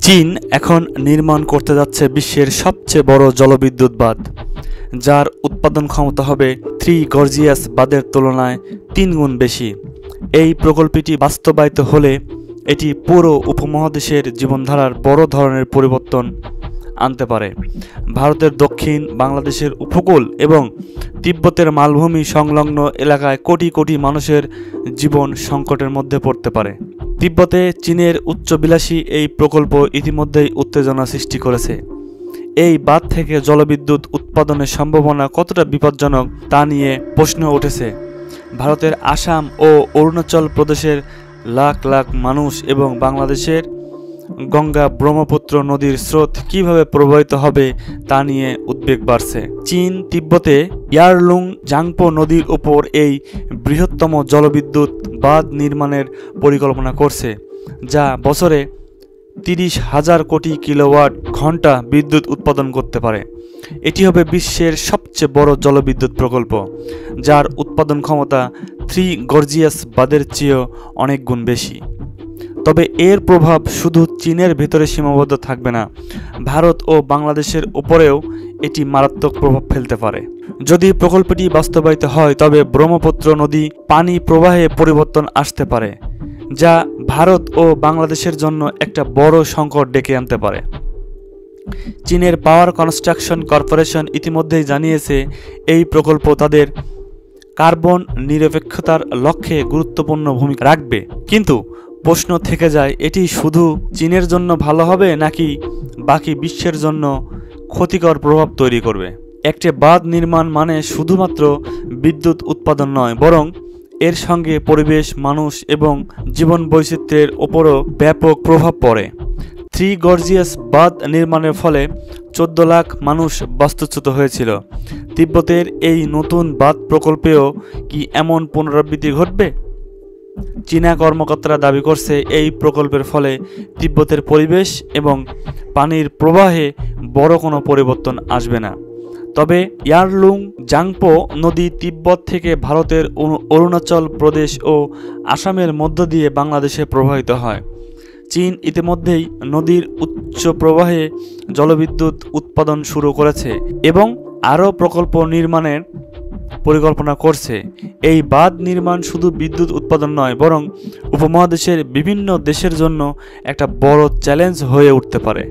চীন এখন নির্মাণ করতে যাচ্ছে বিশ্বের সবচেয়ে বড় জলবিদ্যুৎ বাঁধ, যার উৎপাদন ক্ষমতা হবে 3 গর্জিয়াস বাঁধের তুলনায় 3 গুণ বেশি। এই প্রকল্পটি বাস্তবায়িত হলে এটি পুরো উপমহাদেশের জীবনধারার বড় ধরনের পরিবর্তন আনতে পারে। ভারতের দক্ষিণ, বাংলাদেশের উপকূল এবং তিব্বতের মালভূমি সংলগ্ন এলাকায় কোটি কোটি মানুষের জীবন সংকটের মধ্যে পড়তে পারে। তিব্বতে চীনের উচ্চবিলাসী এই প্রকল্প ইতিমধ্যেই উত্তেজনা সৃষ্টি করেছে। এই বাঁধ থেকে জলবিদ্যুৎ উৎপাদনের সম্ভাবনা কতটা বিপজ্জনক তা নিয়ে প্রশ্ন উঠেছে। ভারতের আসাম ও অরুণাচল প্রদেশের লাখ লাখ মানুষ এবং বাংলাদেশের গঙ্গা ব্রহ্মপুত্র নদীর স্রোত কিভাবে প্রবাহিত হবে তা নিয়ে উদ্বেগ বাড়ছে। চীন তিব্বতে ইয়ারলুং জাংপো নদীর উপর এই বৃহত্তম জলবিদ্যুৎ বাঁধ নির্মাণের পরিকল্পনা করছে, যা বছরে 30,000 কোটি কিলোওয়াট ঘন্টা বিদ্যুৎ উৎপাদন করতে পারে। এটি হবে বিশ্বের সবচেয়ে বড় জলবিদ্যুৎ প্রকল্প, যার উৎপাদন ক্ষমতা 3 গর্জিয়াস বাঁধের চেয়েও অনেক গুণ বেশি। তবে এর প্রভাব শুধু চীনের ভেতরে সীমাবদ্ধ থাকবে না, ভারত ও বাংলাদেশের উপরেও এটি মারাত্মক প্রভাব ফেলতে পারে। যদি প্রকল্পটি বাস্তবায়িত হয় তবে ব্রহ্মপুত্র নদী পানি প্রবাহে পরিবর্তন আসতে পারে, যা ভারত ও বাংলাদেশের জন্য একটা বড় সংকট ডেকে আনতে পারে। চীনের পাওয়ার কনস্ট্রাকশন কর্পোরেশন ইতিমধ্যেই জানিয়েছে এই প্রকল্প তাদের কার্বন নিরপেক্ষতার লক্ষ্যে গুরুত্বপূর্ণ ভূমিকা রাখবে। কিন্তু প্রশ্ন থেকে যায়, এটি শুধু চীনের জন্য ভালো হবে নাকি বাকি বিশ্বের জন্য ক্ষতিকর প্রভাব তৈরি করবে? একটি বাঁধ নির্মাণ মানে শুধুমাত্র বিদ্যুৎ উৎপাদন নয়, বরং এর সঙ্গে পরিবেশ, মানুষ এবং জীবন বৈচিত্র্যের ওপরও ব্যাপক প্রভাব পড়ে। 3 গর্জিয়াস বাঁধ নির্মাণের ফলে 14 লাখ মানুষ বাস্তুচ্যুত হয়েছিল। তিব্বতের এই নতুন বাঁধ প্রকল্পেও কি এমন পুনরাবৃত্তি ঘটবে? চীনা কর্মকর্তারা দাবি করছে এই প্রকল্পের ফলে তিব্বতের পরিবেশ এবং পানির প্রবাহে বড় কোনো পরিবর্তন আসবে না। তবে ইয়ারলুং জাংপো নদী তিব্বত থেকে ভারতের অরুণাচল প্রদেশ ও আসামের মধ্য দিয়ে বাংলাদেশে প্রবাহিত হয়। চীন ইতিমধ্যেই নদীর উচ্চ প্রবাহে জলবিদ্যুৎ উৎপাদন শুরু করেছে এবং আরও প্রকল্প নির্মাণের পরিকল্পনা করছে। এই বাঁধ নির্মাণ শুধু বিদ্যুৎ উৎপাদন নয়, বরং উপমহাদেশের বিভিন্ন দেশের জন্য একটা বড় চ্যালেঞ্জ হয়ে উঠতে পারে।